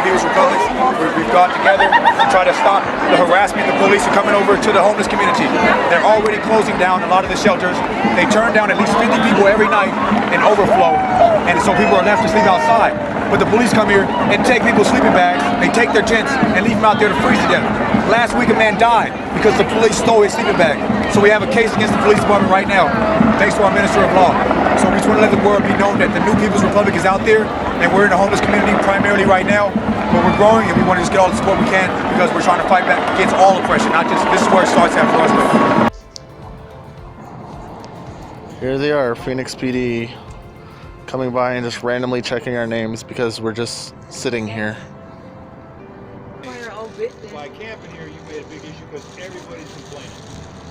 People's Republic. We've got together to try to stop the harassment. The police are coming over to the homeless community. They're already closing down a lot of the shelters. They turn down at least 50 people every night in overflow, and so people are left to sleep outside. But the police come here and take people's sleeping bags, they take their tents, and leave them out there to freeze to death. Last week a man died because the police stole his sleeping bag. So we have a case against the police department right now, thanks to our Minister of Law. So we just want to let the world be known that the New People's Republic is out there, and we're in the homeless community primarily right now, but we're growing and we want to just get all the support we can because we're trying to fight back against all oppression, not just, this is where it starts at for us. Here they are, Phoenix PD, coming by and just randomly checking our names because we're just sitting here. By camping here, you made a big issue because everybody's complaining.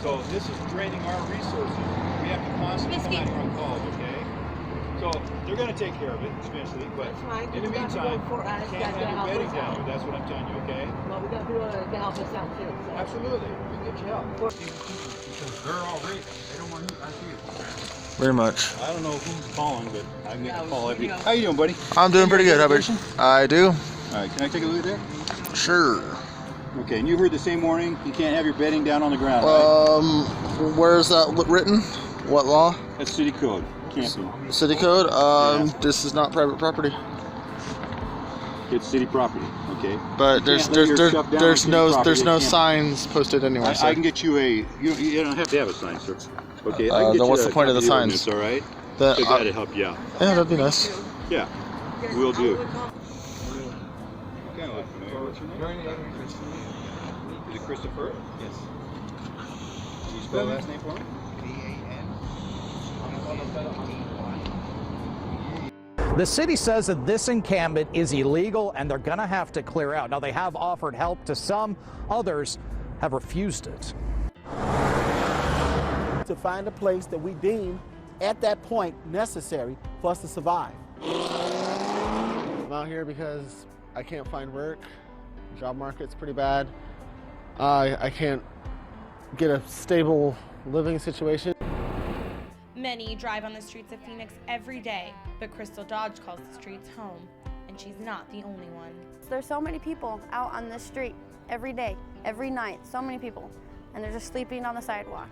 So this is draining our resources. We have to constantly come out here on calls, okay? So they're going to take care of it eventually, but in the meantime, you can't have your bedding down here. That's what I'm telling you, okay? Well, we got to do it to help us out too. So. Absolutely. We can get you help. Because they're all right. They don't want you. I see it. Very much. I don't know who's calling, but I make a call every. How you doing, buddy? I'm doing pretty good. How about you? I do. All right. Can I take a look at that? Sure. Okay. And you heard the same warning. You can't have your bedding down on the ground. Right? Where is that written? What law? That's city code. Camping. City code. Yeah. This is not private property. It's city property. Okay. But there's no signs posted anywhere. I can get you a. You don't have to have a sign, sir. Okay. I can get then you what's the point of the ordinance, signs? all right. That'd help you out. Yeah, that'd be nice. Yeah. We'll do. Kind of look familiar. What's your name? Is it Christopher? Yes. Can you spell the last name for me? The city says that this encampment is illegal and they're going to have to clear out. Now, they have offered help to some, others have refused it. To find a place that we deem at that point necessary for us to survive. I'm out here because I can't find work. Job market's pretty bad. I can't get a stable living situation. Many drive on the streets of Phoenix every day, but Crystal Dodge calls the streets home, and she's not the only one. There's so many people out on this street every day, every night, so many people, and they're just sleeping on the sidewalk.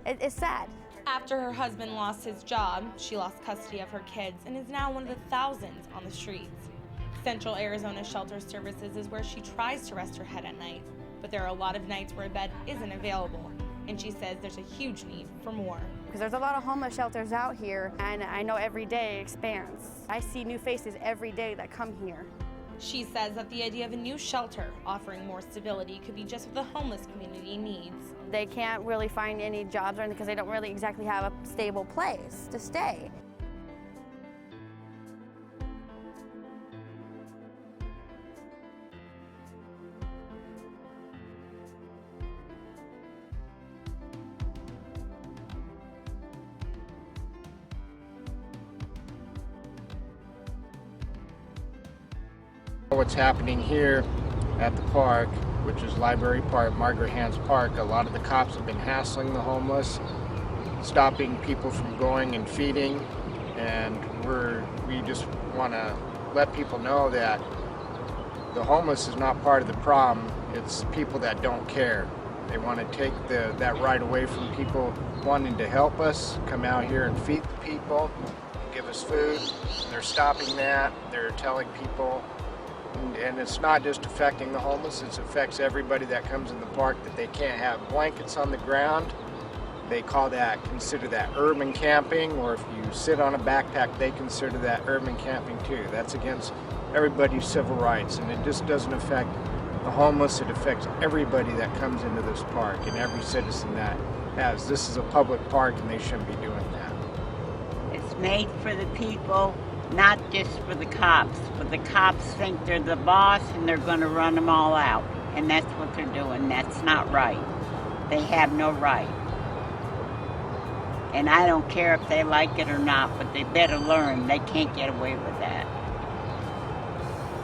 It's sad. After her husband lost his job, she lost custody of her kids and is now one of the thousands on the streets. Central Arizona Shelter Services is where she tries to rest her head at night, but there are a lot of nights where a bed isn't available, and she says there's a huge need for more. Because there's a lot of homeless shelters out here, and I know every day it expands. I see new faces every day that come here. She says that the idea of a new shelter offering more stability could be just what the homeless community needs. They can't really find any jobs or anything because they don't really exactly have a stable place to stay. What's happening here at the park, which is Library Park, Margaret Hans Park, a lot of the cops have been hassling the homeless, stopping people from going and feeding, and we just want to let people know that the homeless is not part of the problem. It's people that don't care. They want to take that right away from people wanting to help us, come out here and feed the people, give us food. They're stopping that. They're telling people. And it's not just affecting the homeless, it affects everybody that comes in the park, that they can't have blankets on the ground. They consider that urban camping, or if you sit on a backpack, they consider that urban camping too. That's against everybody's civil rights, and it just doesn't affect the homeless, it affects everybody that comes into this park and every citizen that has. This is a public park and they shouldn't be doing that. It's made for the people, not just for the cops, but the cops think they're the boss and they're going to run them all out, and that's what they're doing. That's not right. They have no right, and I don't care if they like it or not, but they better learn they can't get away with that.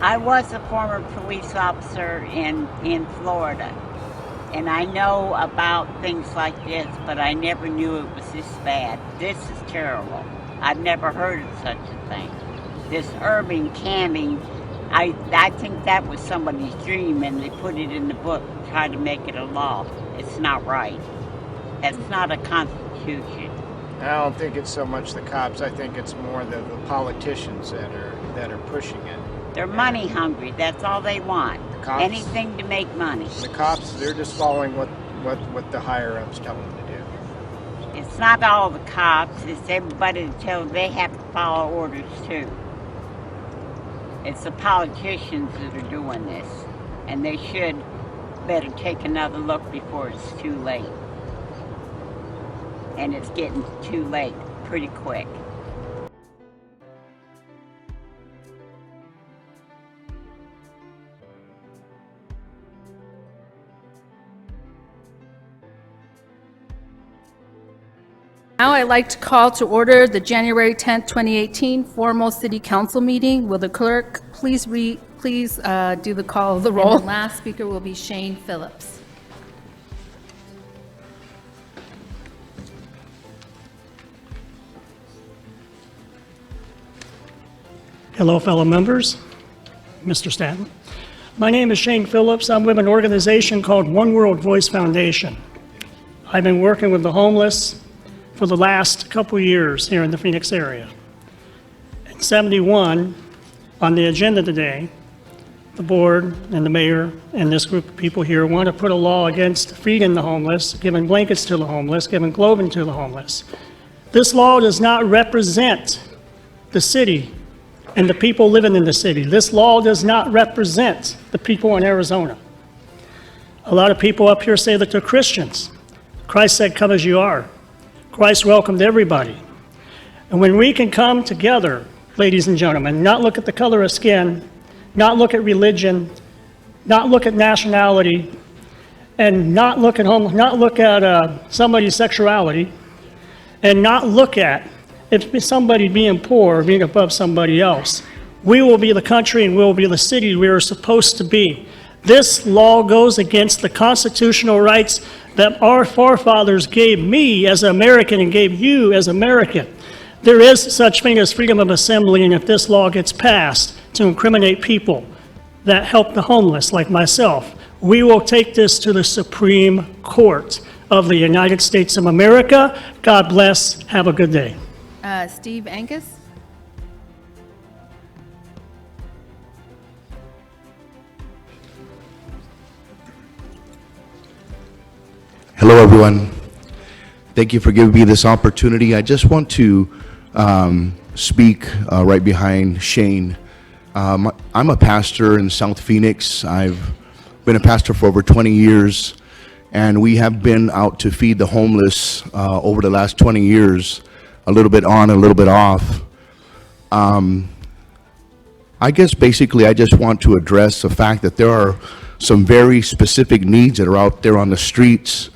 I was a former police officer in Florida, and I know about things like this, but I never knew it was this bad. This is terrible. I've never heard of such a thing. This urban camping, I think that was somebody's dream, and they put it in the book, try to make it a law. It's not right. That's not a constitution. I don't think it's so much the cops. I think it's more the politicians that are pushing it. They're money hungry. That's all they want. The cops, anything to make money. The cops, they're just following what the higher ups tell them to do. It's not all the cops. It's everybody that tells they have to follow orders too. It's the politicians that are doing this, and they should better take another look before it's too late. And it's getting too late pretty quick. Now I'd like to call to order the January 10th, 2018 formal City Council meeting. Will the clerk please do the call of the roll? And the last speaker will be Shane Phillips. Hello, fellow members, Mr. Stanton. My name is Shane Phillips. I'm with an organization called One World Voice Foundation. I've been working with the homeless for the last couple years here in the Phoenix area. In 71, on the agenda today, the board and the mayor and this group of people here want to put a law against feeding the homeless, giving blankets to the homeless, giving clothing to the homeless. This law does not represent the city and the people living in the city. This law does not represent the people in Arizona. A lot of people up here say that they're Christians. Christ said, "Come as you are." Christ welcomed everybody. And when we can come together, ladies and gentlemen, not look at the color of skin, not look at religion, not look at nationality, and not look at somebody's sexuality, and not look at if somebody being poor or being above somebody else, we will be the country and we will be the city we are supposed to be. This law goes against the constitutional rights that our forefathers gave me as an American and gave you as American. There is such thing as freedom of assembly, and if this law gets passed to incriminate people that help the homeless like myself, we will take this to the Supreme Court of the United States of America. God bless. Have a good day. Steve Angus. Hello, everyone. Thank you for giving me this opportunity. I just want to speak right behind Shane. I'm a pastor in South Phoenix. I've been a pastor for over 20 years, and we have been out to feed the homeless over the last 20 years, a little bit on, a little bit off. I guess basically I just want to address the fact that there are some very specific needs that are out there on the streets,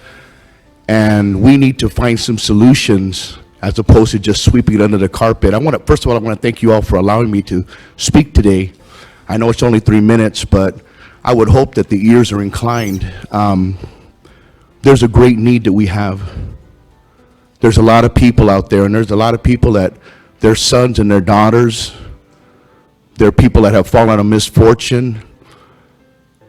and we need to find some solutions as opposed to just sweeping it under the carpet. First of all, I want to thank you all for allowing me to speak today. I know it's only 3 minutes, but I would hope that the ears are inclined. There's a great need that we have. There's a lot of people out there, and there's a lot of people that their sons and their daughters, there are people that have fallen on misfortune.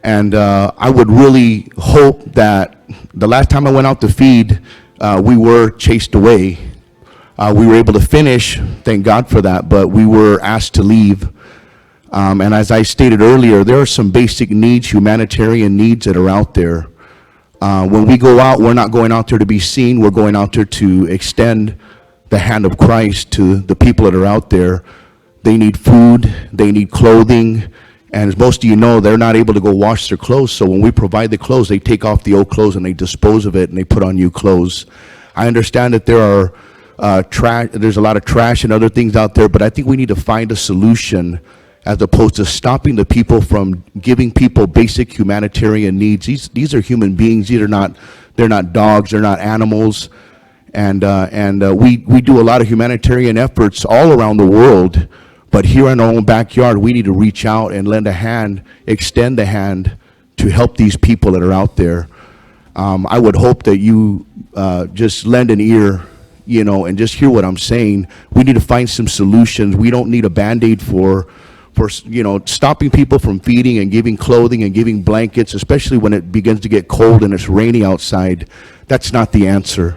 And I would really hope that the last time I went out to feed, we were chased away. We were able to finish, thank God for that, but we were asked to leave. And as I stated earlier, there are some basic needs, humanitarian needs that are out there. When we go out, we're not going out there to be seen. We're going out there to extend the hand of Christ to the people that are out there. They need food, they need clothing, and as most of you know, they're not able to go wash their clothes, so when we provide the clothes, they take off the old clothes and they dispose of it and they put on new clothes. I understand that there are there's a lot of trash and other things out there, but I think we need to find a solution as opposed to stopping the people from giving people basic humanitarian needs. These are human beings. They're not dogs, they're not animals. And we do a lot of humanitarian efforts all around the world, but here in our own backyard, we need to reach out and lend a hand, extend a hand to help these people that are out there. I would hope that you just lend an ear, and just hear what I'm saying. We need to find some solutions. We don't need a Band-Aid for for, stopping people from feeding and giving clothing and giving blankets, especially when it begins to get cold and it's raining outside, that's not the answer.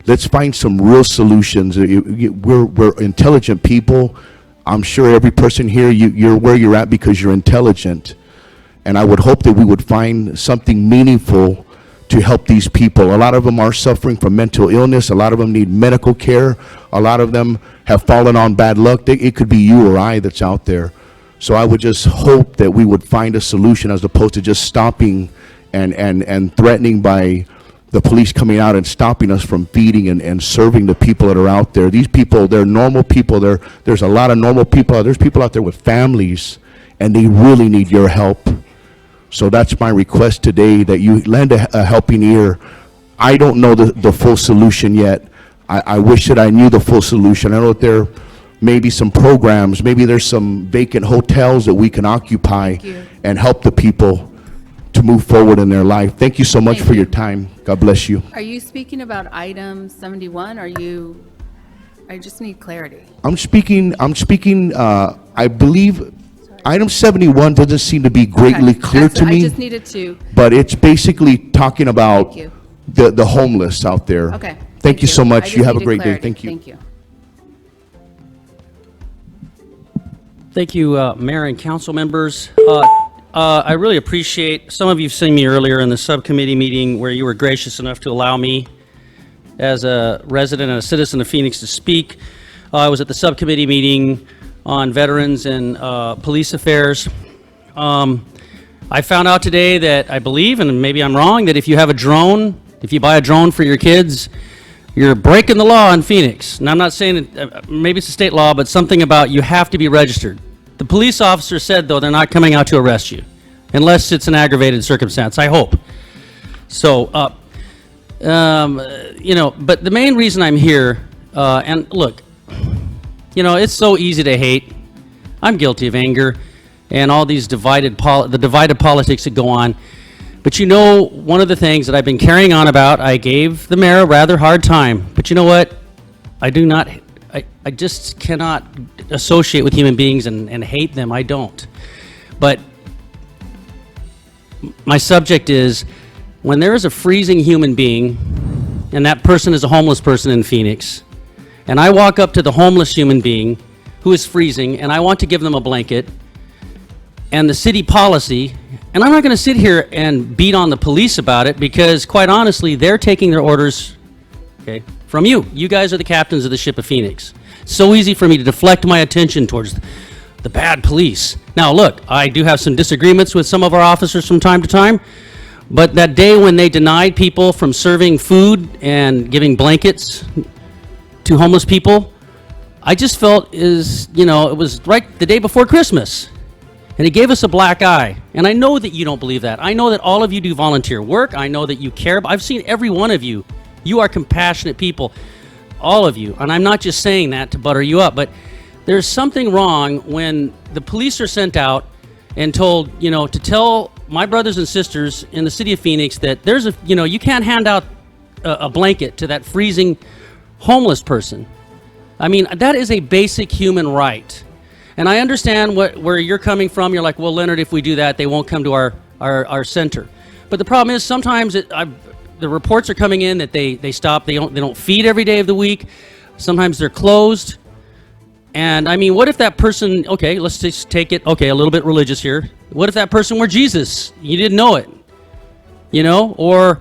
Let's find some real solutions. We're intelligent people. I'm sure every person here, you're where you're at because you're intelligent. And I would hope that we would find something meaningful to help these people. A lot of them are suffering from mental illness. A lot of them need medical care. A lot of them have fallen on bad luck. It could be you or I that's out there. So I would just hope that we would find a solution as opposed to just stopping and threatening by the police coming out and stopping us from feeding and serving the people that are out there. These people, they're normal people. There's a lot of normal people. There's people out there with families, and they really need your help. So that's my request today, that you lend a helping ear. I don't know the full solution yet. I wish that I knew the full solution. I know that there may be some programs, maybe there's some vacant hotels that we can occupy and help the people to move forward in their life. Thank you so much for your time. God bless you. Are you speaking about item 71? I just need clarity. I'm speaking, I believe, item 71 doesn't seem to be greatly clear to me. I just needed to. But it's basically talking about the homeless out there. Okay. Thank you so much. You have a great day. Thank you. Thank you. Thank you, Mayor and council members. I really appreciate, some of you seen me earlier in the subcommittee meeting where you were gracious enough to allow me as a resident and a citizen of Phoenix to speak. I was at the subcommittee meeting on veterans and police affairs. I found out today that I believe, and maybe I'm wrong, that if you have a drone, if you buy a drone for your kids, you're breaking the law in Phoenix. And I'm not saying, maybe it's a state law, but something about you have to be registered. The police officer said, though, they're not coming out to arrest you, unless it's an aggravated circumstance, I hope. So, but the main reason I'm here, and look, it's so easy to hate. I'm guilty of anger and all these divided politics that go on. But one of the things that I've been carrying on about, I gave the mayor a rather hard time. But you know what? I just cannot associate with human beings and hate them. I don't. But my subject is, when there is a freezing human being, and that person is a homeless person in Phoenix, and I walk up to the homeless human being who is freezing, and I want to give them a blanket, and the city policy, and I'm not going to sit here and beat on the police about it, because quite honestly, they're taking their orders, from you. You guys are the captains of the ship of Phoenix. So easy for me to deflect my attention towards the bad police. Now look, I do have some disagreements with some of our officers from time to time, but that day when they denied people from serving food and giving blankets to homeless people, I just felt it was right the day before Christmas. And he gave us a black eye. And I know that you don't believe that. I know that all of you do volunteer work. I know that you care. I've seen every one of you. You are compassionate people, all of you. And I'm not just saying that to butter you up, but there's something wrong when the police are sent out and told, to tell my brothers and sisters in the city of Phoenix that you can't hand out a blanket to that freezing homeless person. I mean, that is a basic human right. And I understand where you're coming from. You're like, well, Leonard, if we do that, they won't come to our center. But the problem is sometimes the reports are coming in that they stop. They don't feed every day of the week. Sometimes they're closed. And I mean, what if that person? Okay, let's just take it. Okay, a little bit religious here. What if that person were Jesus? You didn't know it. Or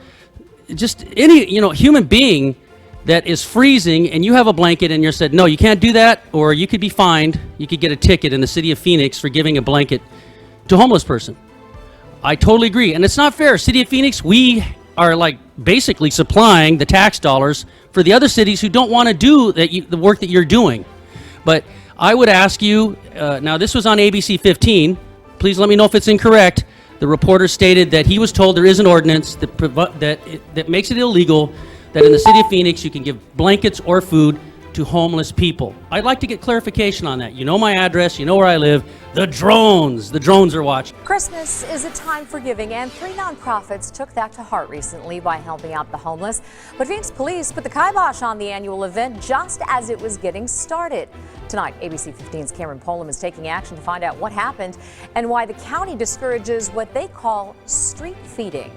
just any human being that is freezing, and you have a blanket, and you're said, no, you can't do that, or you could be fined. You could get a ticket in the city of Phoenix for giving a blanket to a homeless person. I totally agree, and it's not fair. City of Phoenix, we are like basically supplying the tax dollars for the other cities who don't want to do the work that you're doing. But I would ask you, now this was on ABC 15. Please let me know if it's incorrect. The reporter stated that he was told there is an ordinance that makes it illegal that in the city of Phoenix you can give blankets or food to homeless people. I'd like to get clarification on that. You know my address, you know where I live. The drones are watching. Christmas is a time for giving, and 3 nonprofits took that to heart recently by helping out the homeless. But Phoenix police put the kibosh on the annual event just as it was getting started. Tonight, ABC 15's Cameron Polam is taking action to find out what happened and why the county discourages what they call street feeding.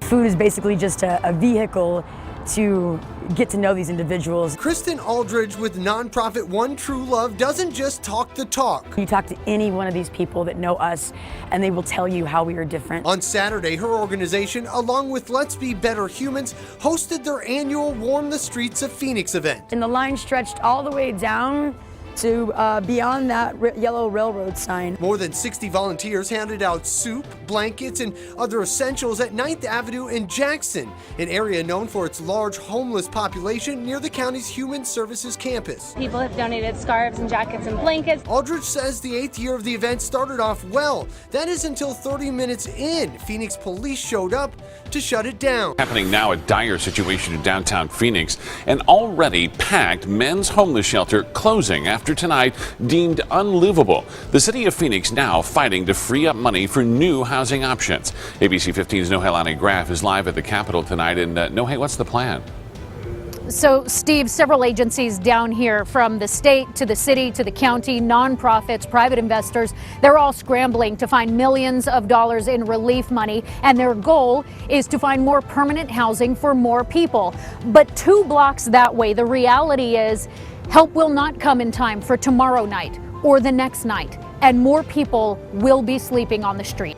Food is basically just a vehicle to get to know these individuals. Kristen Aldridge with nonprofit One True Love doesn't just talk the talk. You talk to any one of these people that know us and they will tell you how we are different. On Saturday, her organization, along with Let's Be Better Humans, hosted their annual Warm the Streets of Phoenix event. And the line stretched all the way down to beyond that yellow railroad sign. More than 60 volunteers handed out soup, blankets, and other essentials at 9th Avenue in Jackson, an area known for its large homeless population near the county's Human Services campus. People have donated scarves and jackets and blankets. Aldridge says the 8th year of the event started off well. That is until 30 minutes in, Phoenix police showed up to shut it down. Happening now, a dire situation in downtown Phoenix. An already packed men's homeless shelter closing after tonight deemed unlivable. The city of Phoenix now fighting to free up money for new housing options. ABC 15's Nohelani Graff is live at the Capitol tonight. And Nohe, what's the plan? So, Steve, several agencies down here, from the state to the city to the county, nonprofits, private investors, they're all scrambling to find millions of dollars in relief money, and their goal is to find more permanent housing for more people. But 2 blocks that way, the reality is help will not come in time for tomorrow night or the next night, and more people will be sleeping on the street.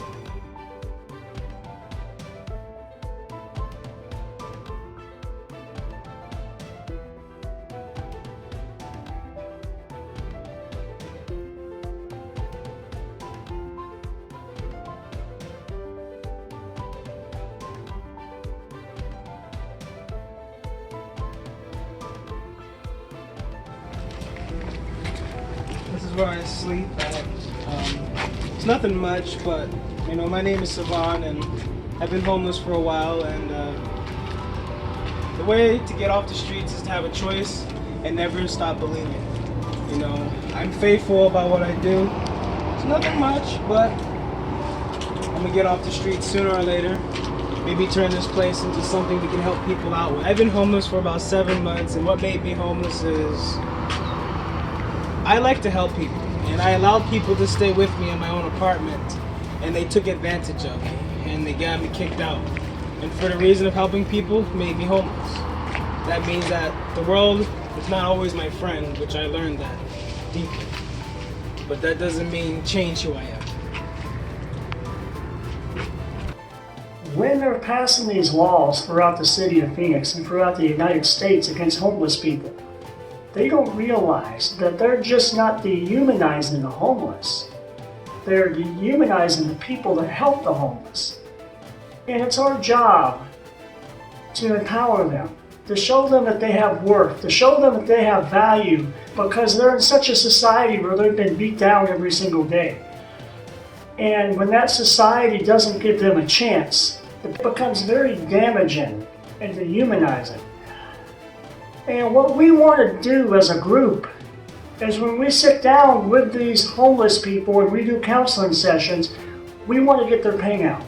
This is where I sleep. It's nothing much, but you know, my name is Savan, and I've been homeless for a while. And the way to get off the streets is to have a choice and never stop believing. You know, I'm faithful about what I do. It's nothing much, but I'm gonna get off the streets sooner or later. Maybe turn this place into something we can help people out with. I've been homeless for about 7 months, and what made me homeless is I like to help people, and I allowed people to stay with me in my own apartment, and they took advantage of me, and they got me kicked out. And for the reason of helping people, made me homeless. That means that the world is not always my friend, which I learned that deeply. But that doesn't mean change who I am. When they're passing these laws throughout the city of Phoenix and throughout the United States against homeless people, they don't realize that they're just not dehumanizing the homeless. They're dehumanizing the people that help the homeless. And it's our job to empower them, to show them that they have worth, to show them that they have value, because they're in such a society where they've been beat down every single day. And when that society doesn't give them a chance, it becomes very damaging and dehumanizing. And what we want to do as a group is when we sit down with these homeless people and we do counseling sessions, we want to get their pain out.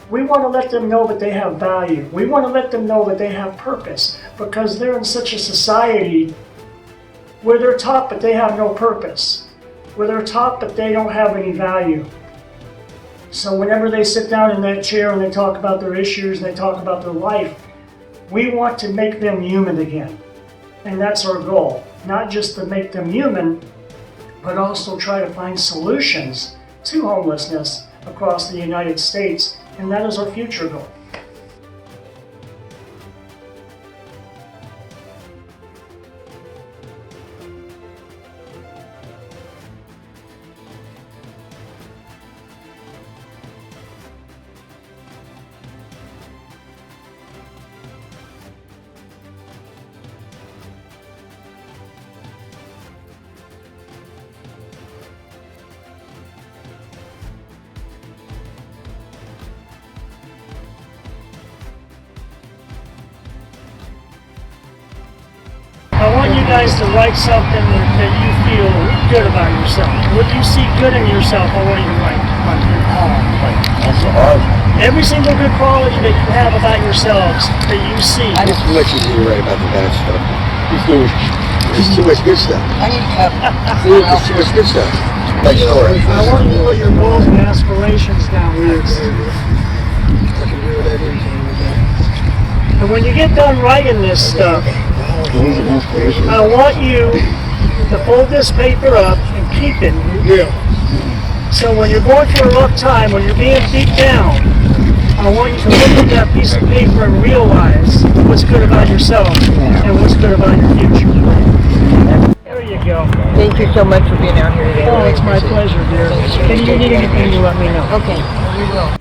We want to let them know that they have value. We want to let them know that they have purpose, because they're in such a society where they're taught but they have no purpose, where they're taught but they don't have any value. So whenever they sit down in that chair and they talk about their issues, they talk about their life, we want to make them human again. And that's our goal, not just to make them human, but also try to find solutions to homelessness across the United States, and that is our future goal. write something that you feel good about yourself. What you see good in yourself, I want you to write. Every single good quality that you have about yourselves that you see. I just want you to write about the bad stuff. There's too much good stuff. There's too much good stuff. Like story. I want you to put your goals and aspirations down. And when you get done writing this stuff, I want you to fold this paper up and keep it. So when you're going through a rough time, when you're being beat down, I want you to look at that piece of paper and realize what's good about yourself and what's good about your future. There you go. Thank you so much for being out here today. Oh, it's my pleasure, dear. If you need anything, you let me know. Okay, we will.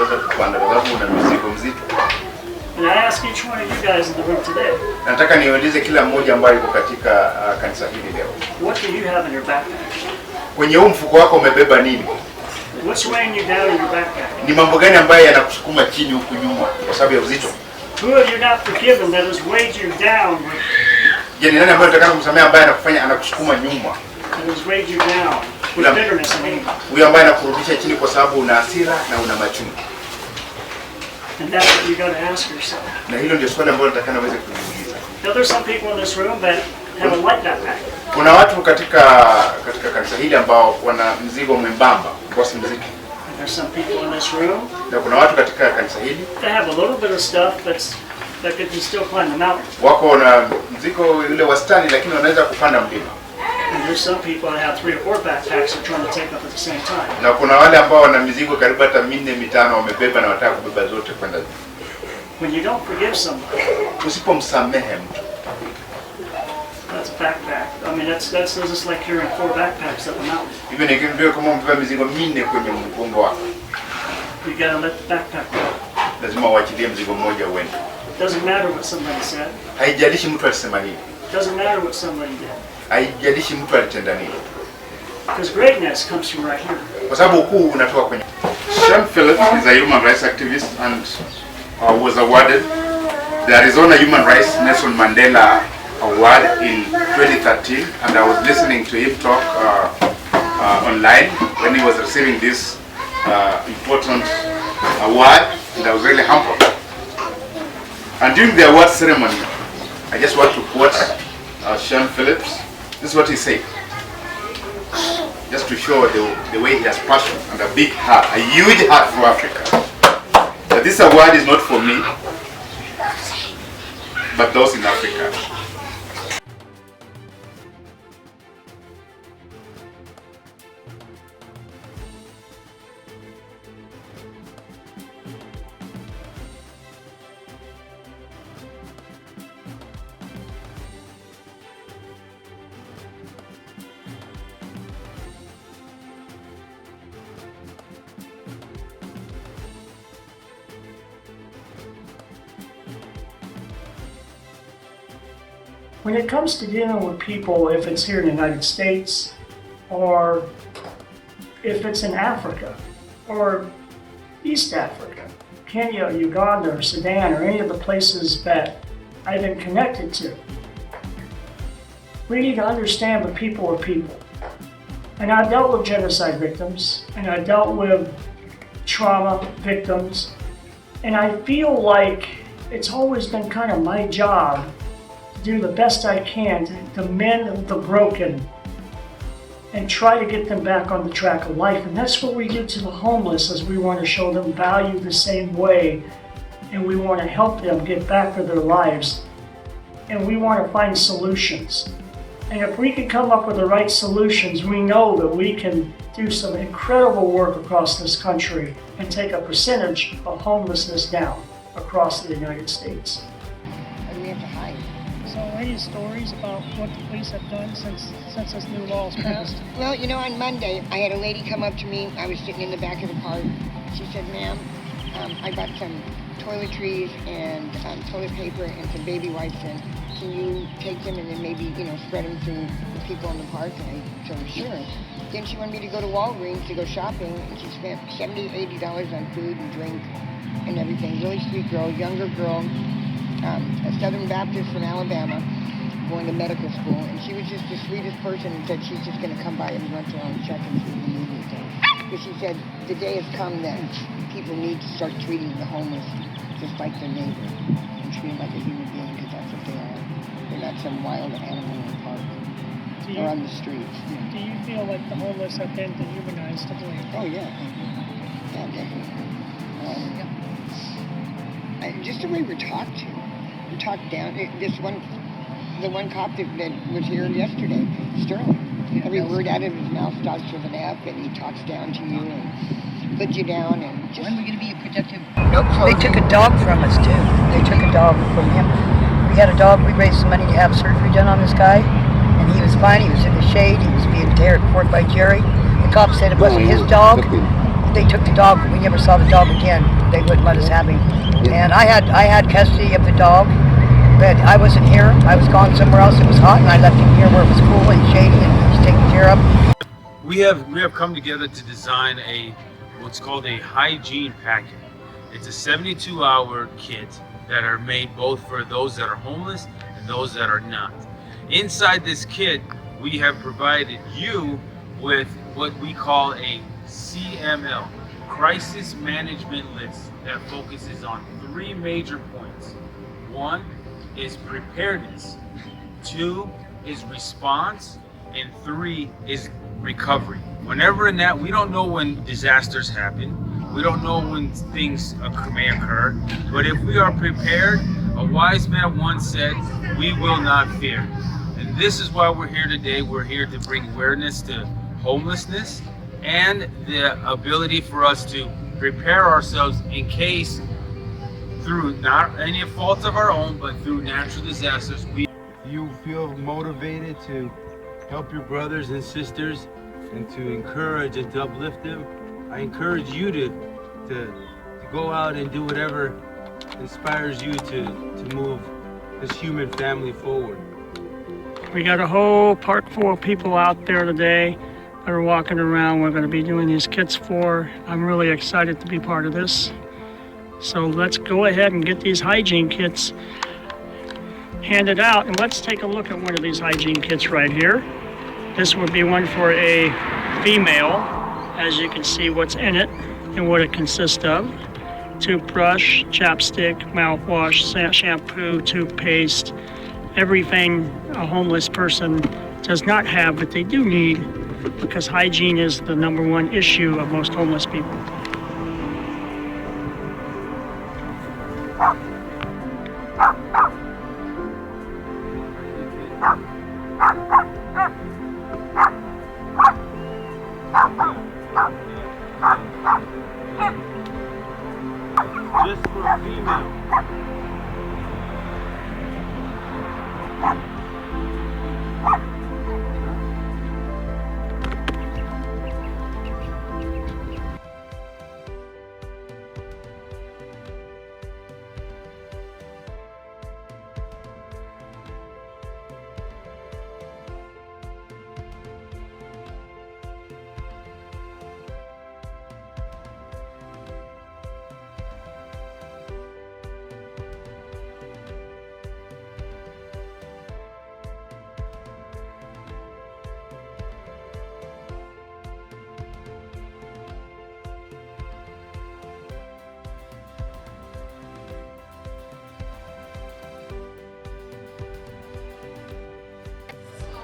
And I ask each one of you guys in the room today, Nataka niulize kila mmoja ambaye yuko katika kanisa hili leo. what do you have in your backpack? Kwenye huu mfuko wako umebeba nini? What's weighing you down in your backpack? Ni mambo gani ambayo yanakusukuma chini huku nyuma kwa sababu ya uzito? Who have you not forgiven that has weighed you down? Je, ni nani ambaye unataka kumsamehe ambaye anakusukuma nyuma? That has weighed you down with bitterness and anger. Huyo ambaye anakurudisha chini kwa sababu una hasira na una machungu. And that's what you got to ask yourself. Na hilo ndio swali ambalo nataka naweze kujiuliza. Now there's some people in this room that have a light backpack. Kuna watu katika kanisa hili ambao wana mzigo mwembamba, kwa si mzito. And there's some people in this room. Na kuna watu katika kanisa hili that have a little bit of stuff that could still climb the mountain. Wako na mzigo ile wastani lakini wanaweza kupanda mlima. And there's some people that have 3 or 4 backpacks they're trying to take up at the same time. Na kuna wale ambao wana mizigo karibu hata 4-5 wamebeba na wanataka kubeba zote kwenda. When you don't forgive somebody, usipomsamehe mtu, that's a backpack. I mean that's just like carrying 4 backpacks up a mountain. Hivi ni ndio kama umebeba mizigo 4 kwenye mgongo wako. You gotta let the backpack go. Lazima uachilie mzigo mmoja uende. It doesn't matter what somebody said. Haijalishi mtu alisema nini. It doesn't matter what somebody did. Haijalishi mtu alitenda nini. Because greatness comes from right here. Kwa sababu ukuu unatoka kwenye. Sean Phillips is a human rights activist and was awarded the Arizona Human Rights Nelson Mandela Award in 2013, and I was listening to him talk online when he was receiving this important award, and I was really humbled. And during the award ceremony, I just want to quote Sean Phillips. This is what he said, just to show the way he has passion and a big heart, a huge heart for Africa. That this award is not for me, but those in Africa. When it comes to dealing with people, if it's here in the United States, or if it's in Africa, or East Africa, Kenya, Uganda, or Sudan, or any of the places that I've been connected to, we need to understand that people are people. And I've dealt with genocide victims, and I've dealt with trauma victims, and I feel like it's always been kind of my job do the best I can to mend the broken and try to get them back on the track of life. And that's what we do to the homeless, as we want to show them value the same way, and we want to help them get back to their lives, and we want to find solutions. And if we can come up with the right solutions, we know that we can do some incredible work across this country and take a percentage of homelessness down across the United States. And we have to hide. So any stories about what the police have done since this new law was passed? Well, you know, on Monday, I had a lady come up to me. I was sitting in the back of the car. She said, ma'am, I bought some toiletries and toilet paper and some baby wipes in. Can you take them and then maybe, spread them to the people in the park? And I told her, sure. Then she wanted me to go to Walgreens to go shopping, and she spent $70 or $80 on food and drink and everything. Really sweet girl, younger girl, a Southern Baptist from Alabama. going to medical school, and she was just the sweetest person and said she's just going to come by and once in a while and check and see if we need anything. Because she said the day has come that people need to start treating the homeless just like their neighbor and treat them like a human being, because that's what they are. They're not some wild animal in the park or on the streets. Do you feel like the homeless have been dehumanized today? Oh, yeah. Yeah, definitely. Just the way we're talked to. We're talked down. The one cop that was here yesterday, Sterling, every word out of his mouth starts with an F, and he talks down to you and puts you down. And just, when are we going to be protective? Nope. They took a dog from us, too. They took a dog from him. We had a dog. We raised some money to have surgery done on this guy, and he was fine. He was in the shade. He was being cared for by Jerry. The cop said it wasn't his dog. They took the dog, but we never saw the dog again. They wouldn't let us have him. And I had custody of the dog, but I wasn't here. I was gone somewhere else. It was hot, and I left him here where it was cool and shady, and he was taken care of. We have come together to design what's called a hygiene packet. It's a 72-hour kit that are made both for those that are homeless and those that are not. Inside this kit, we have provided you with what we call a CML, Crisis Management List, that focuses on 3 major points. 1 is preparedness, 2 is response, and 3 is recovery. Whenever in that, we don't know when disasters happen, we don't know when things may occur, but if we are prepared, a wise man once said, we will not fear. And this is why we're here today. We're here to bring awareness to homelessness and the ability for us to prepare ourselves in case, through not any faults of our own, but through natural disasters. If you feel motivated to help your brothers and sisters and to encourage and to uplift them, I encourage you to go out and do whatever inspires you to move this human family forward. We got a whole park full of people out there today that are walking around. We're going to be doing these kits for. I'm really excited to be part of this. So let's go ahead and get these hygiene kits handed out. And let's take a look at one of these hygiene kits right here. This would be one for a female. As you can see what's in it and what it consists of. Toothbrush, chapstick, mouthwash, shampoo, toothpaste, everything a homeless person does not have, but they do need, because hygiene is the #1 issue of most homeless people. Just for a female.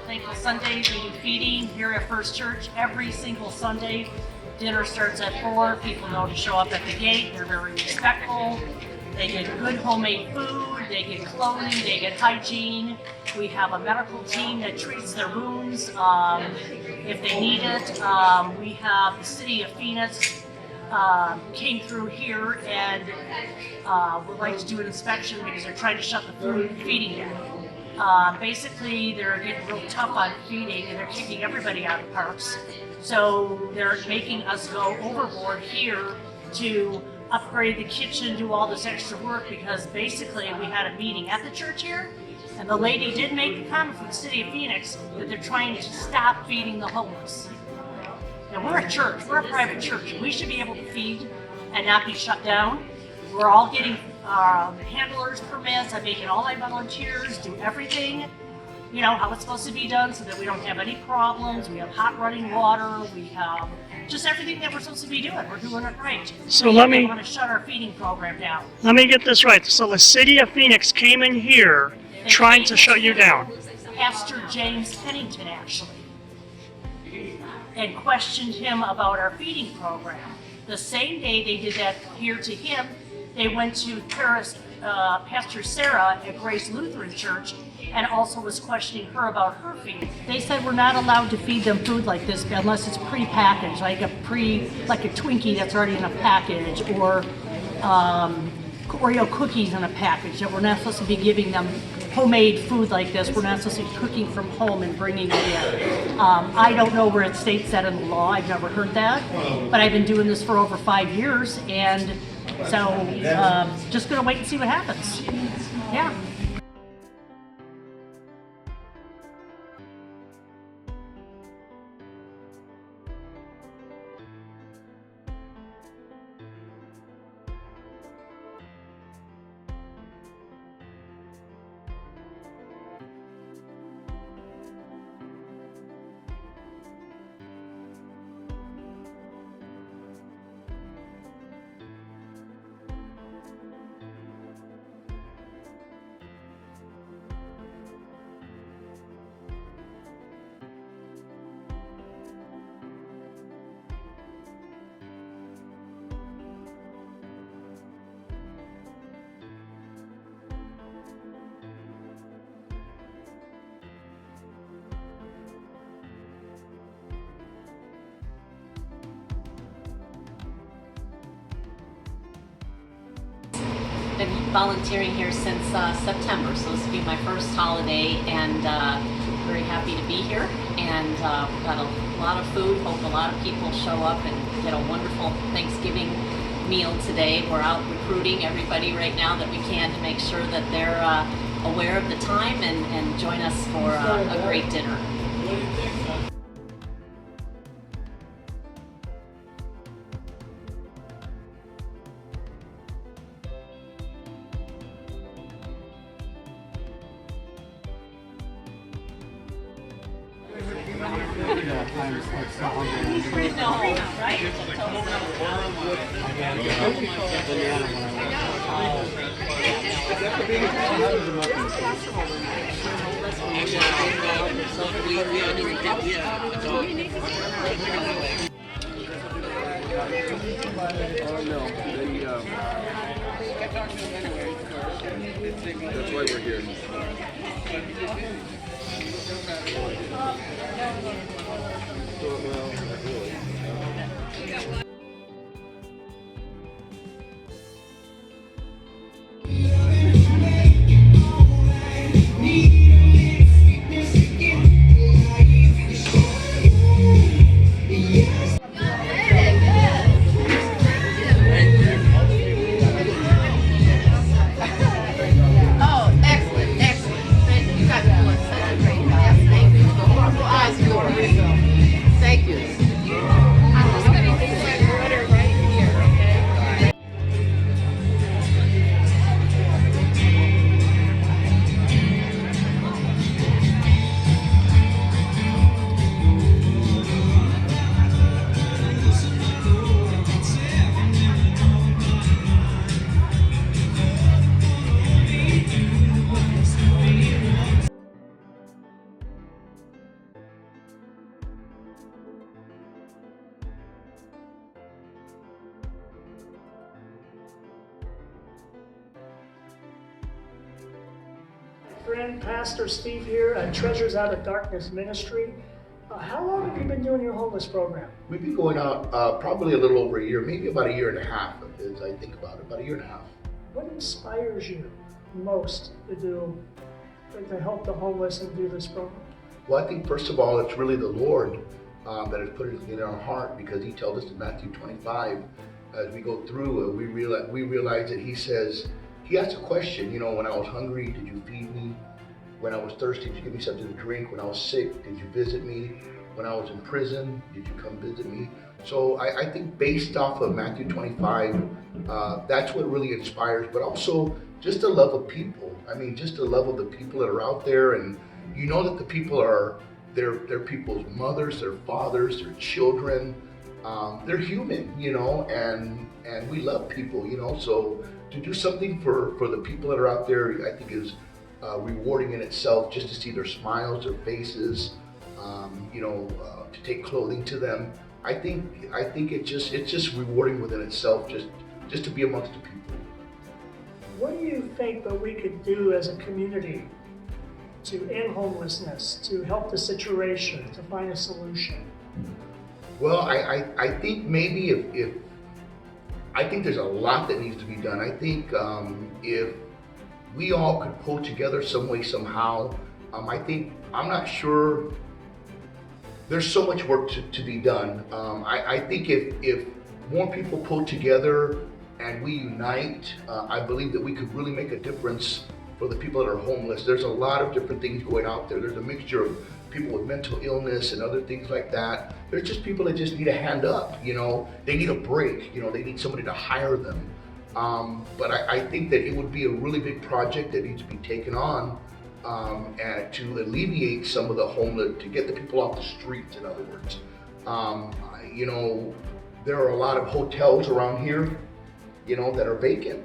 Thankful Sundays, we do feeding here at First Church every single Sunday. Dinner starts at 4. People know to show up at the gate. They're very respectful. They get good homemade food. They get clothing. They get hygiene. We have a medical team that treats their wounds if they need it. We have the city of Phoenix came through here and would like to do an inspection because they're trying to shut the feeding down. Basically, they're getting real tough on feeding and they're kicking everybody out of parks. So they're making us go overboard here to upgrade the kitchen, do all this extra work, because basically we had a meeting at the church here and the lady did make a comment from the city of Phoenix that they're trying to stop feeding the homeless. Now we're a church, we're a private church. We should be able to feed and not be shut down. We're all getting handlers permits. I'm making all my volunteers do everything. you know, how it's supposed to be done so that we don't have any problems. We have hot running water. We have just everything that we're supposed to be doing. We're doing it right. So let me- They want to shut our feeding program down. Let me get this right. So the city of Phoenix came in here trying to shut you down. Pastor James Pennington, actually, and questioned him about our feeding program. The same day they did that here to him, they went to Pastor Sarah at Grace Lutheran Church and also was questioning her about her feeding. They said we're not allowed to feed them food like this unless it's pre-packaged, like a Twinkie that's already in a package, or Oreo cookies in a package, that we're not supposed to be giving them homemade food like this. We're not supposed to be cooking from home and bringing it in. I don't know where it states that in the law. I've never heard that, but I've been doing this for over 5 years, and so just gonna wait and see what happens. Yeah. Been volunteering here since September, so this will be my first holiday, and very happy to be here. And we've got a lot of food. Hope a lot of people show up and get a wonderful Thanksgiving meal today. We're out recruiting everybody right now that we can to make sure that they're aware of the time and join us for a great dinner. That's why we're here. Friend, Pastor Steve here at Treasures Out of Darkness Ministry. How long have you been doing your homeless program? We've been going out probably a little over a year, maybe about a year and a half, as I think about it, about a year and a half. What inspires you most to help the homeless and do this program? Well, I think first of all, it's really the Lord that has put it in our heart, because He tells us in Matthew 25, as we go through, we realize that He says, He asked a question, when I was hungry, did you feed me? When I was thirsty, did you give me something to drink? When I was sick, did you visit me? When I was in prison, did you come visit me? So I think based off of Matthew 25, that's what really inspires, but also just the love of people. I mean, just the love of the people that are out there, and you know that the people are, they're people's mothers, their fathers, their children. They're human, you know, and we love people, you know, so to do something for the people that are out there, I think is rewarding in itself, just to see their smiles, their faces, you know, to take clothing to them. I think it's just rewarding within itself, just to be amongst the people. What do you think that we could do as a community to end homelessness, to help the situation, to find a solution? Well, I think maybe if I think there's a lot that needs to be done. I think if we all could pull together some way, somehow, I'm not sure, there's so much work to be done. I think if more people pull together and we unite, I believe that we could really make a difference for the people that are homeless. There's a lot of different things going out there. There's a mixture of people with mental illness and other things like that. There's just people that just need a hand up, you know. They need a break, you know, they need somebody to hire them. But I think that it would be a really big project that needs to be taken on and to alleviate some of the homeless, to get the people off the streets, in other words. You know, there are a lot of hotels around here, you know, that are vacant.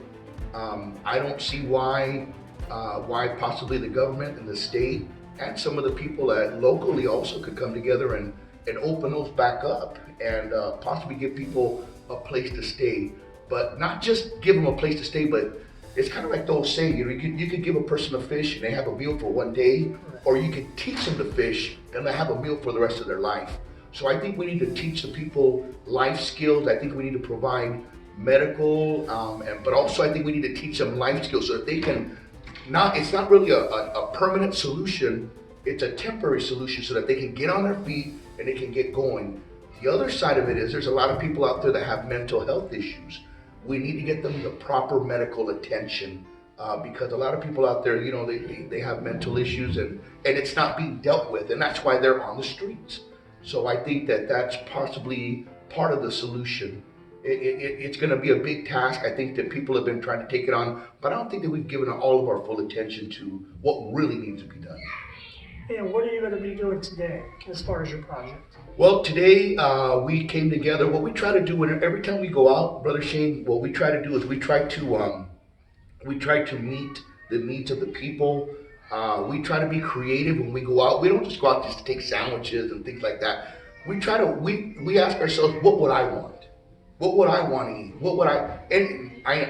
I don't see why possibly the government and the state and some of the people that locally also could come together and open those back up and possibly give people a place to stay. But not just give them a place to stay, but it's kind of like those saying, you know, you could give a person a fish and they have a meal for one day, or you could teach them to fish and they have a meal for the rest of their life. So I think we need to teach the people life skills. I think we need to provide medical, but also I think we need to teach them life skills so that they can, it's not really a permanent solution, it's a temporary solution so that they can get on their feet and they can get going. The other side of it is there's a lot of people out there that have mental health issues. We need to get them the proper medical attention because a lot of people out there, you know, they have mental issues and it's not being dealt with, and that's why they're on the streets. So I think that that's possibly part of the solution. It's going to be a big task. I think that people have been trying to take it on, but I don't think that we've given all of our full attention to what really needs to be done. And what are you going to be doing today as far as your project? Well, today we came together. What we try to do every time we go out, Brother Shane, what we try to do is we try to meet the needs of the people. We try to be creative when we go out. We don't just go out just to take sandwiches and things like that. We try to we ask ourselves, what would I want? What would I want to eat?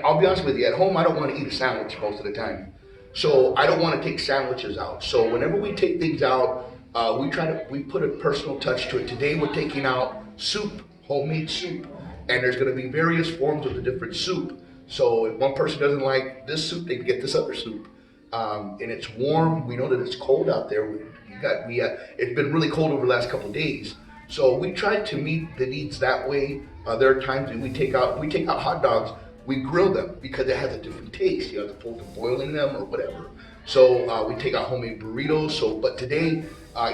I'll be honest with you, at home I don't want to eat a sandwich most of the time. So I don't want to take sandwiches out. So whenever we take things out, we put a personal touch to it. Today we're taking out soup, homemade soup, and there's going to be various forms of the different soup. So if one person doesn't like this soup, they can get this other soup. And it's warm. We know that it's cold out there. It's been really cold over the last couple of days. So we try to meet the needs that way. There are times when we take out hot dogs. We grill them because it has a different taste. You have to pull to boiling them or whatever. So we take out homemade burritos. But today,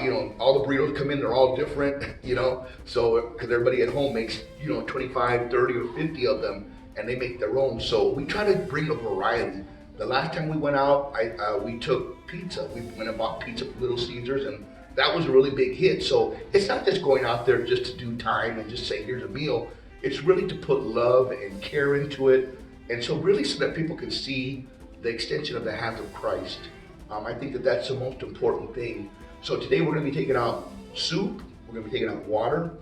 you know, all the burritos come in, they're all different, you know. So because everybody at home makes, you know, 25, 30, or 50 of them, and they make their own. So we try to bring a variety. The last time we went out, we took pizza. We went and bought pizza from Little Caesars, and that was a really big hit. So it's not just going out there just to do time and just say, here's a meal. It's really to put love and care into it. And so really so that people can see the extension of the hands of Christ. I think that that's the most important thing. So today we're going to be taking out soup. We're going to be taking out water.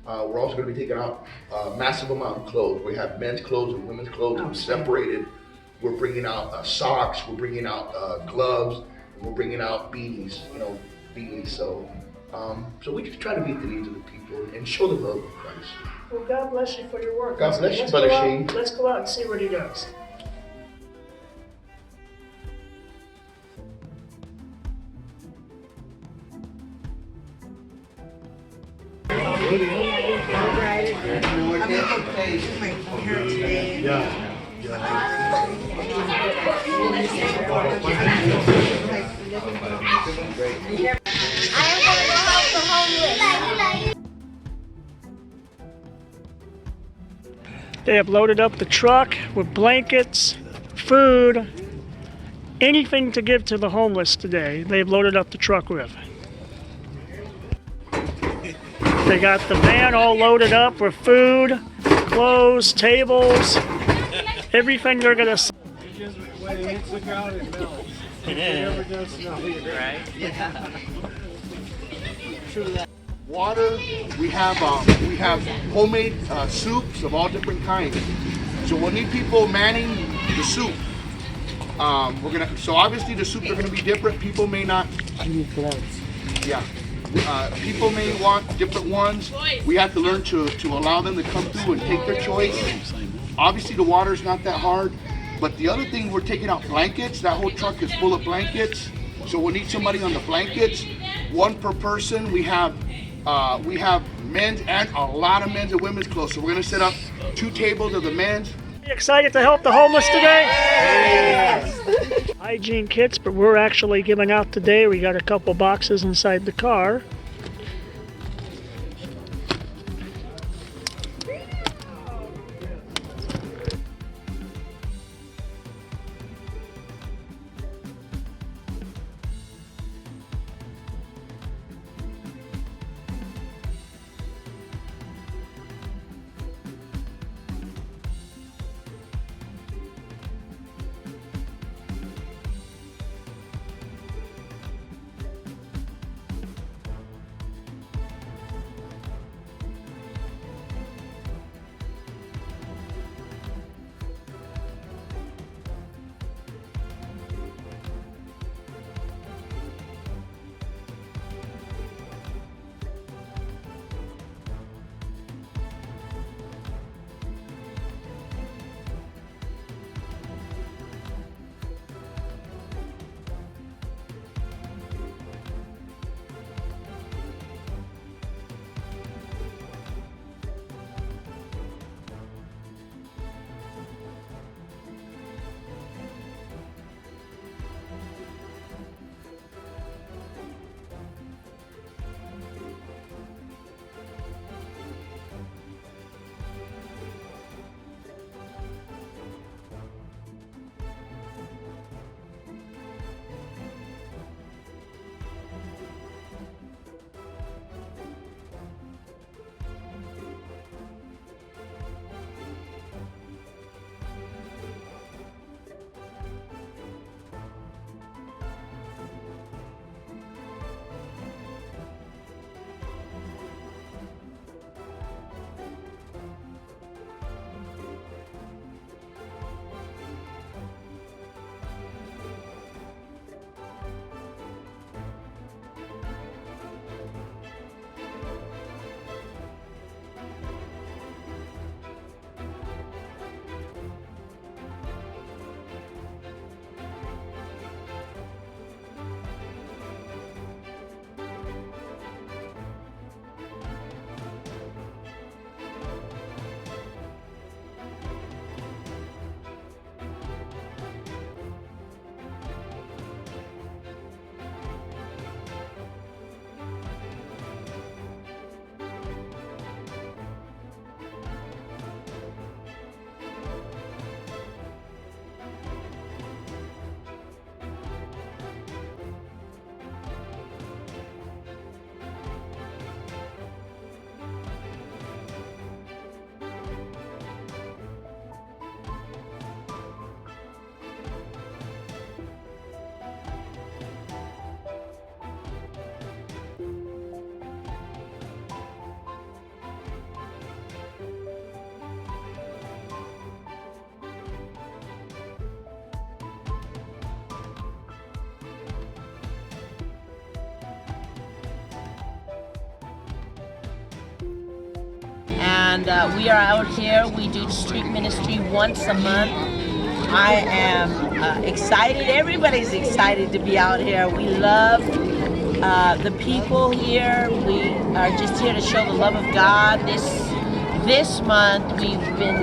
We're also going to be taking out a massive amount of clothes. We have men's clothes and women's clothes separated. We're bringing out socks. We're bringing out gloves. And we're bringing out beanies, you know, beanies. So we just try to meet the needs of the people and show the love of Christ. Well, God bless you for your work. God bless you, Brother Shane. Let's go out and see what he does. They have loaded up the truck with blankets, food, anything to give to the homeless today, they've loaded up the truck with. They got the van all loaded up with food, clothes, tables, everything they're gonna. When it hits the ground, it melts. It never does snow here. Right? Yeah. Water, we have homemade soups of all different kinds. So we'll need people manning the soup. So obviously the soups are gonna be different. People may not. I need gloves. Yeah. People may want different ones. We have to learn to allow them to come through and take their choice. Obviously the water's not that hard, but the other thing, we're taking out blankets. That whole truck is full of blankets. So we'll need somebody on the blankets, one per person. We have men's and a lot of men's and women's clothes. So we're gonna set up 2 tables of the men's. Excited to help the homeless today? Yes. Hygiene kits, but we're actually giving out today. We got a couple boxes inside the car. And we are out here. We do street ministry once a month. I am excited. Everybody's excited to be out here. We love the people here. We are just here to show the love of God. This month we've been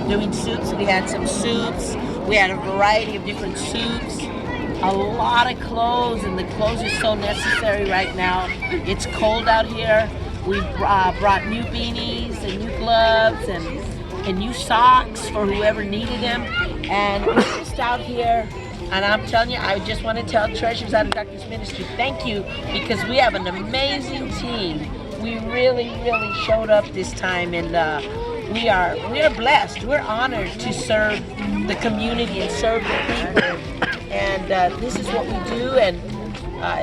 doing soups. We had some soups. We had a variety of different soups. A lot of clothes, and the clothes are so necessary right now. It's cold out here. We brought new beanies and new gloves and new socks for whoever needed them. And we're just out here And I'm telling you, I just want to tell Treasures Out of Darkness Ministry, thank you, because we have an amazing team. We really, really showed up this time, and we are blessed. We're honored to serve the community and serve the people. And this is what we do. And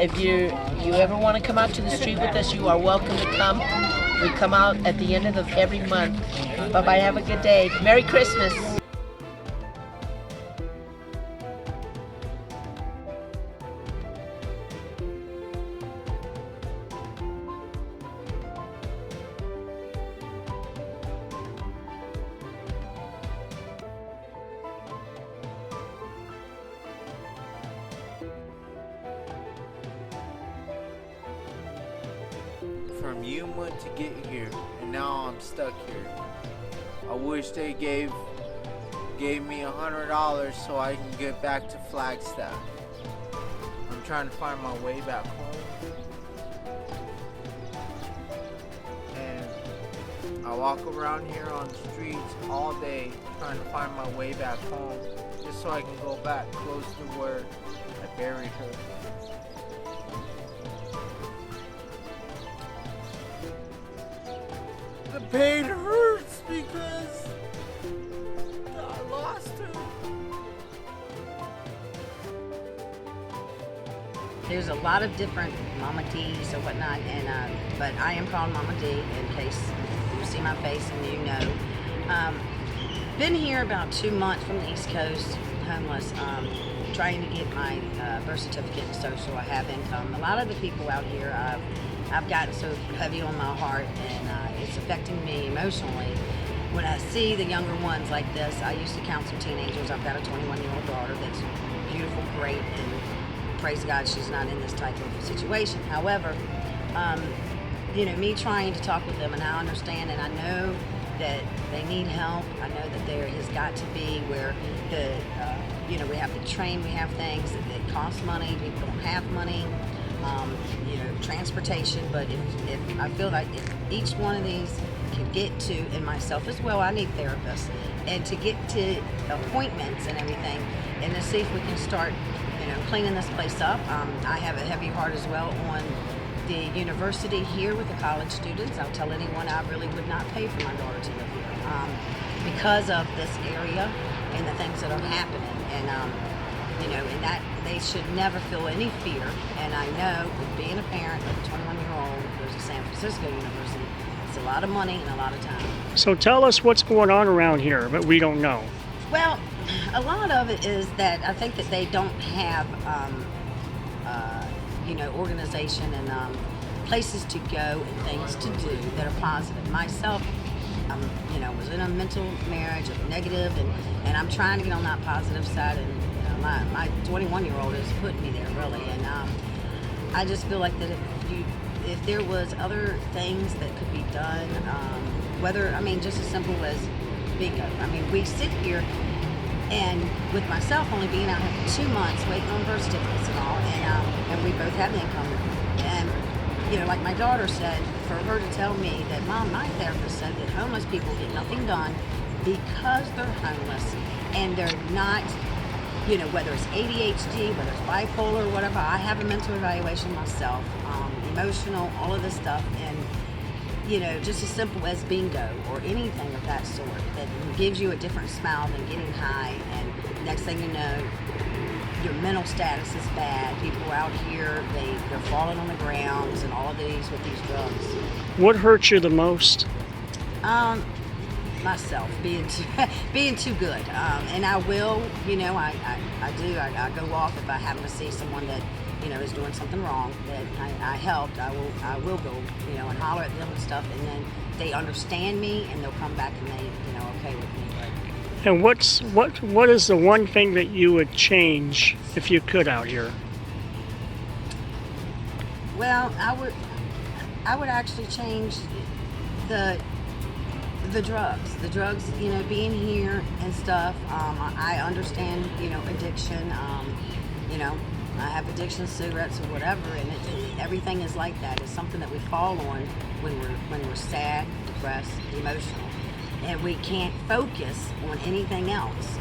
if you ever want to come out to the street with us, you are welcome to come. We come out at the end of every month. Bye-bye, have a good day. Merry Christmas. From Yuma to get here, and now I'm stuck here. I wish they gave me $100 so I can get back to Flagstaff. I'm trying to find my way back home, and I walk around here on the streets all day trying to find my way back home, just so I can go back close to where I buried her. The pain hurts because I lost her. There's a lot of different Mama D's or whatnot, and but I am called Mama D in case you see my face and you know. Been here about 2 months from the East Coast, homeless, trying to get my birth certificate and social. I have income. A lot of the people out here, I've gotten so heavy on my heart, and it's affecting me emotionally. When I see the younger ones like this, I used to counsel teenagers. I've got a 21-year-old daughter that's beautiful, great, and praise God she's not in this type of situation. However, you know, me trying to talk with them, and I understand, and I know that they need help. I know that there has got to be where the, you know, we have to train, we have things that cost money, people don't have money. You know, transportation, but if I feel like if each one of these could get to, and myself as well, I need therapists, and to get to appointments and everything, and to see if we can start, you know, cleaning this place up. I have a heavy heart as well on the university here with the college students. I'll tell anyone I really would not pay for my daughter to live here because of this area and the things that are happening, and you know, and that they should never feel any fear. And I know, with being a parent of a 21-year-old who goes to San Francisco University, it's a lot of money and a lot of time. So tell us what's going on around here, but we don't know. Well, a lot of it is that I think that they don't have, you know, organization and places to go and things to do that are positive. Myself, you know, was in a mental marriage of negative, and I'm trying to get on that positive side, and you know, my 21-year-old is putting me there really, and I just feel like that if there was other things that could be done, whether, I mean, just as simple as bingo. I mean, we sit here, and with myself only being out here for 2 months, waiting on birth certificates and all, and we both have income, and you know, like my daughter said, for her to tell me that, Mom, my therapist said that homeless people get nothing done because they're homeless, and they're not, you know, whether it's ADHD, whether it's bipolar, whatever. I have a mental evaluation myself, emotional, all of this stuff, and you know, just as simple as bingo or anything of that sort that gives you a different smile than getting high, and next thing you know, your mental status is bad. People out here, they're falling on the grounds and all of these with these drugs. What hurts you the most? Myself being too good, and I will, you know, I do. I go off if I happen to see someone that, you know, is doing something wrong that I helped. I will go, you know, and holler at them and stuff, and then they understand me and they'll come back and they, you know, okay with me. And what is the one thing that you would change if you could out here? Well, I would actually change the drugs. The drugs, you know, being here and stuff. I understand, you know, addiction. You know, I have addiction, cigarettes or whatever, and everything is like that. It's something that we fall on when we're sad, depressed, emotional. And we can't focus on anything else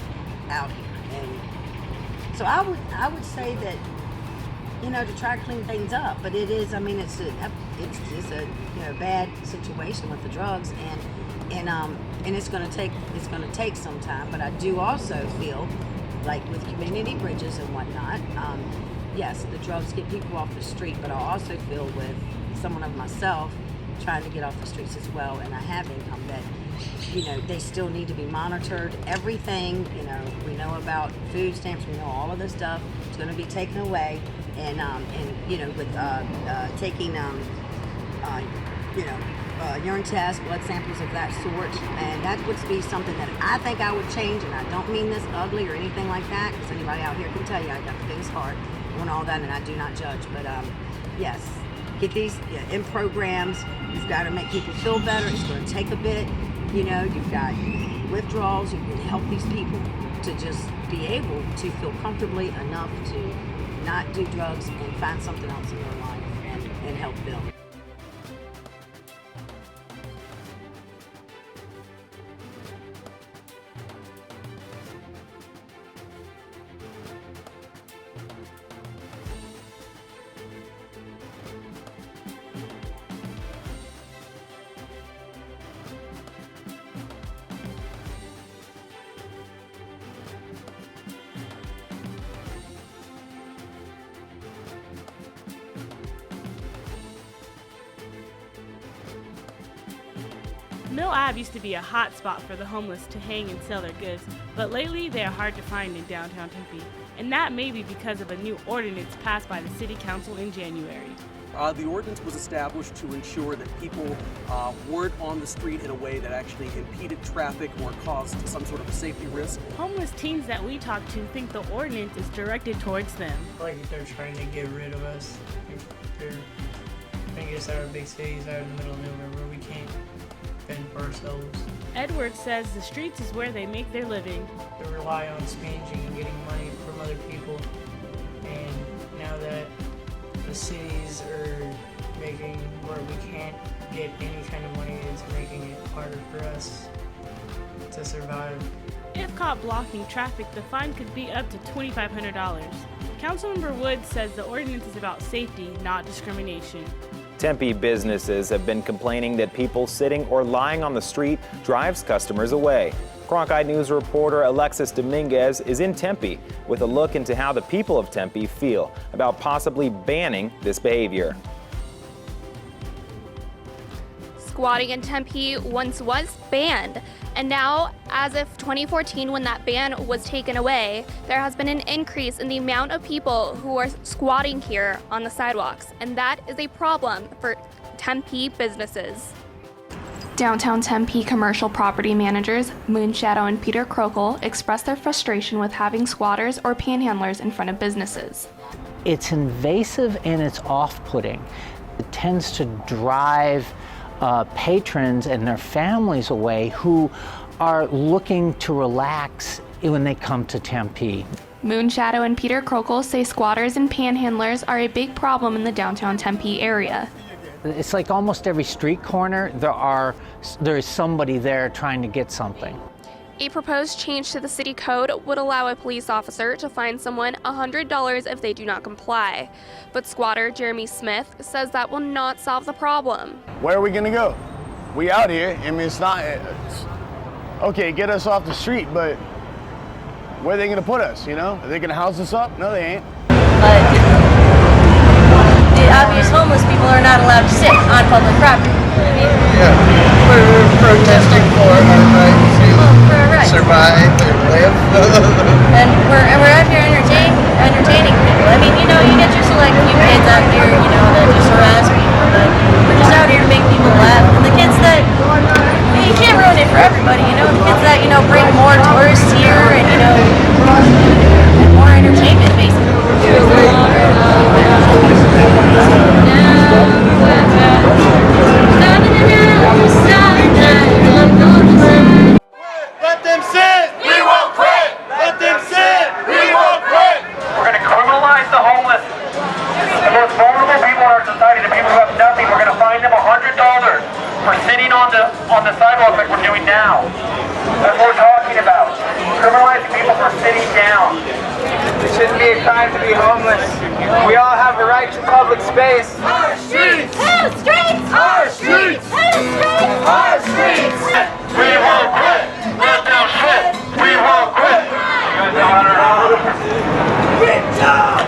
out here. And So I would say that, you know, to try to clean things up, but it is, I mean, it's a you know, bad situation with the drugs, and it's going to take some time. But I do also feel like with community bridges and whatnot, yes, the drugs get people off the street, but I also feel with someone of myself trying to get off the streets as well, and I have income, that, you know, they still need to be monitored. Everything, you know, we know about food stamps, we know all of this stuff, it's going to be taken away, and you know, with taking, you know, urine tests, blood samples of that sort, and that would be something that I think I would change, and I don't mean this ugly or anything like that, because anybody out here can tell you I got the biggest heart and all that, and I do not judge, but yes, get these in programs. You've got to make people feel better. It's going to take a bit. You know, you've got withdrawals. You can help these people to just be able to feel comfortably enough to not do drugs and find something else in their life and help them. Mill Ave used to be a hot spot for the homeless to hang and sell their goods, but lately they are hard to find in downtown Tempe, and that may be because of a new ordinance passed by the City Council in January. The ordinance was established to ensure that people weren't on the street in a way that actually impeded traffic or caused some sort of a safety risk. Homeless teens that we talk to think the ordinance is directed towards them. Like they're trying to get rid of us. They're trying to get us out of big cities, out of the middle of nowhere where we can't fend for ourselves. Edward says the streets is where they make their living. They rely on sponging and getting money from other people, and now that the cities are making where we can't get any kind of money, it's making it harder for us to survive. If caught blocking traffic, the fine could be up to $2,500. Councilmember Wood says the ordinance is about safety, not discrimination. Tempe businesses have been complaining that people sitting or lying on the street drives customers away. Cronkite News reporter Alexis Dominguez is in Tempe with a look into how the people of Tempe feel about possibly banning this behavior. Squatting in Tempe once was banned, and now, as of 2014 when that ban was taken away, there has been an increase in the amount of people who are squatting here on the sidewalks, and that is a problem for Tempe businesses. Downtown Tempe commercial property managers Moonshadow and Peter Krokel expressed their frustration with having squatters or panhandlers in front of businesses. It's invasive and it's off-putting. It tends to drive patrons and their families away who are looking to relax when they come to Tempe. Moonshadow and Peter Krokel say squatters and panhandlers are a big problem in the downtown Tempe area. It's like almost every street corner there is somebody there trying to get something. A proposed change to the city code would allow a police officer to fine someone $100 if they do not comply. But squatter Jeremy Smith says that will not solve the problem. Where are we gonna go? We out here. I mean, okay, get us off the street, but where are they gonna put us, you know? Are they gonna house us up? No, they ain't. But the obvious homeless people are not allowed to sit on public property. I mean, Yeah, we're protesting for our right to survive and live. and we're out here entertaining people. I mean, you know, you get just like a few kids out here, you know, that just harass people, but we're just out here to make people laugh. And the kids that, you can't ruin it for everybody, you know, the kids that, you know, bring more tourists here and, you know, and more entertainment, basically. Let them sit! We won't quit! Let them sit! We won't quit! We're going to criminalize the homeless. The most vulnerable people in our society, the people who have nothing, we're going to fine them $100 for sitting on the sidewalk like we're doing now. That's what we're talking about. Criminalizing people for sitting down. shouldn't be a crime to be homeless. We all have a right to public space. Our streets! Who streets? Our streets! Who streets? Our streets! We won't quit! Let them shit! We won't quit! You guys know Get down!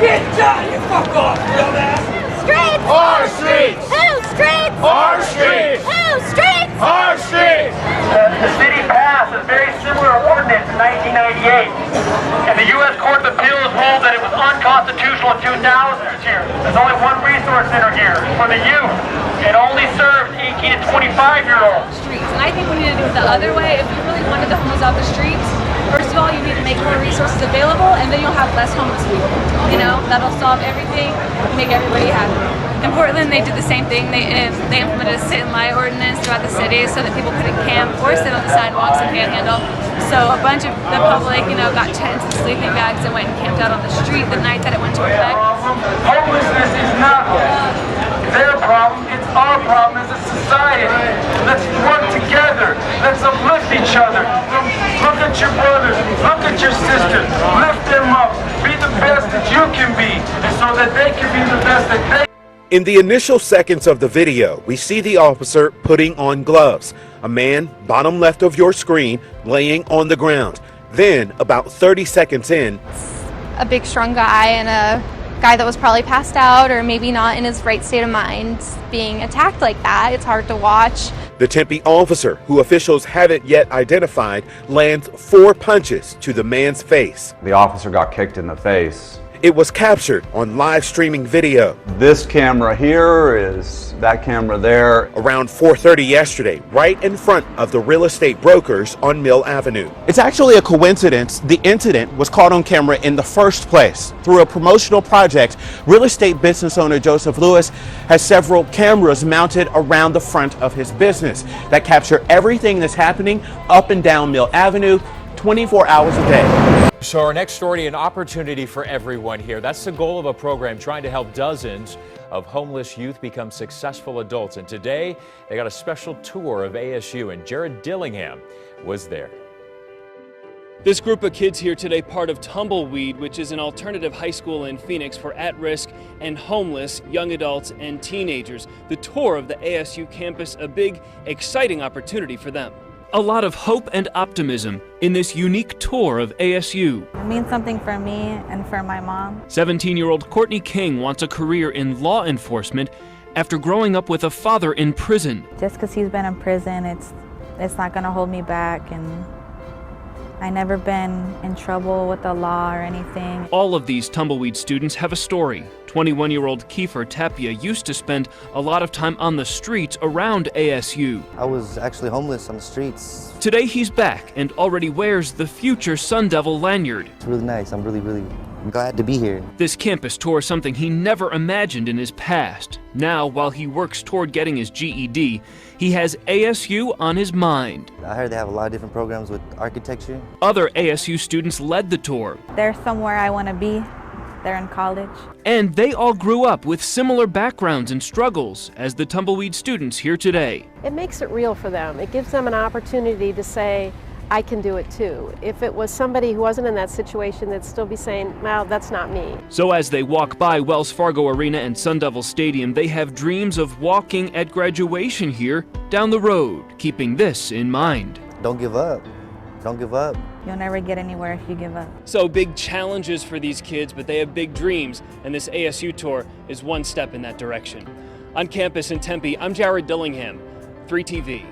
Get down! You fuck off, dumbass! Streets! Our streets! Who streets? Our streets! Who streets? Our streets! The city passed a very similar ordinance in 1998, and the U.S. Court of Appeals ruled that it was unconstitutional in 2000 here. There's only one resource center here for the youth. It only serves 18 to 25-year-olds. Streets, and I think we need to do it the other way. If we really wanted the homeless off the streets, first of all, you need to make more resources available, and then you'll have less homeless people. You know, that'll solve everything, make everybody happy. In Portland, they did the same thing. They implemented a sit-and-lie ordinance throughout the city so that people couldn't camp or sit on the sidewalks and panhandle. So a bunch of the public, you know, got tents and sleeping bags and went and camped out on the street the night that it went into effect. Homelessness is not their problem, it's our problem as a society. Let's work together. Let's uplift each other. Look at your brothers, look at your sisters, lift them up. Be the best that you can be, and so that they can be the best that they. In the initial seconds of the video, we see the officer putting on gloves. A man, bottom left of your screen, laying on the ground. Then, about 30 seconds in, A big, strong guy and a guy that was probably passed out or maybe not in his right state of mind being attacked like that. It's hard to watch. the Tempe officer, who officials haven't yet identified, lands 4 punches to the man's face. The officer got kicked in the face. It was captured on live streaming video. This camera here is that camera there. Around 4:30 yesterday, right in front of the real estate brokers on Mill Avenue. It's actually a coincidence the incident was caught on camera in the first place. Through a promotional project, real estate business owner Joseph Lewis has several cameras mounted around the front of his business that capture everything that's happening up and down Mill Avenue 24 hours a day. So our next story, an opportunity for everyone here. That's the goal of a program trying to help dozens of homeless youth become successful adults. And today they got a special tour of ASU, and Jared Dillingham was there. This group of kids here today, part of Tumbleweed, which is an alternative high school in Phoenix for at-risk and homeless young adults and teenagers. The tour of the ASU campus, a big, exciting opportunity for them. A lot of hope and optimism in this unique tour of ASU. It means something for me and for my mom. 17-year-old Courtney King wants a career in law enforcement after growing up with a father in prison. Just because he's been in prison, it's not going to hold me back, and I never been in trouble with the law or anything. All of these Tumbleweed students have a story. 21-year-old Kiefer Tapia used to spend a lot of time on the streets around ASU. I was actually homeless on the streets. Today he's back and already wears the future Sun Devil lanyard. It's really nice. I'm really glad to be here. This campus tour is something he never imagined in his past. Now, while he works toward getting his GED, he has ASU on his mind. I heard they have a lot of different programs with architecture. Other ASU students led the tour. They're somewhere I want to be. They're in college. And they all grew up with similar backgrounds and struggles as the Tumbleweed students here today. It makes it real for them. It gives them an opportunity to say, I can do it too. If it was somebody who wasn't in that situation, they'd still be saying, well, that's not me. So as they walk by Wells Fargo Arena and Sun Devil Stadium, they have dreams of walking at graduation here down the road, keeping this in mind. Don't give up. Don't give up. You'll never get anywhere if you give up. So big challenges for these kids, but they have big dreams, and this ASU tour is one step in that direction. On campus in Tempe, I'm Jared Dillingham, 3TV.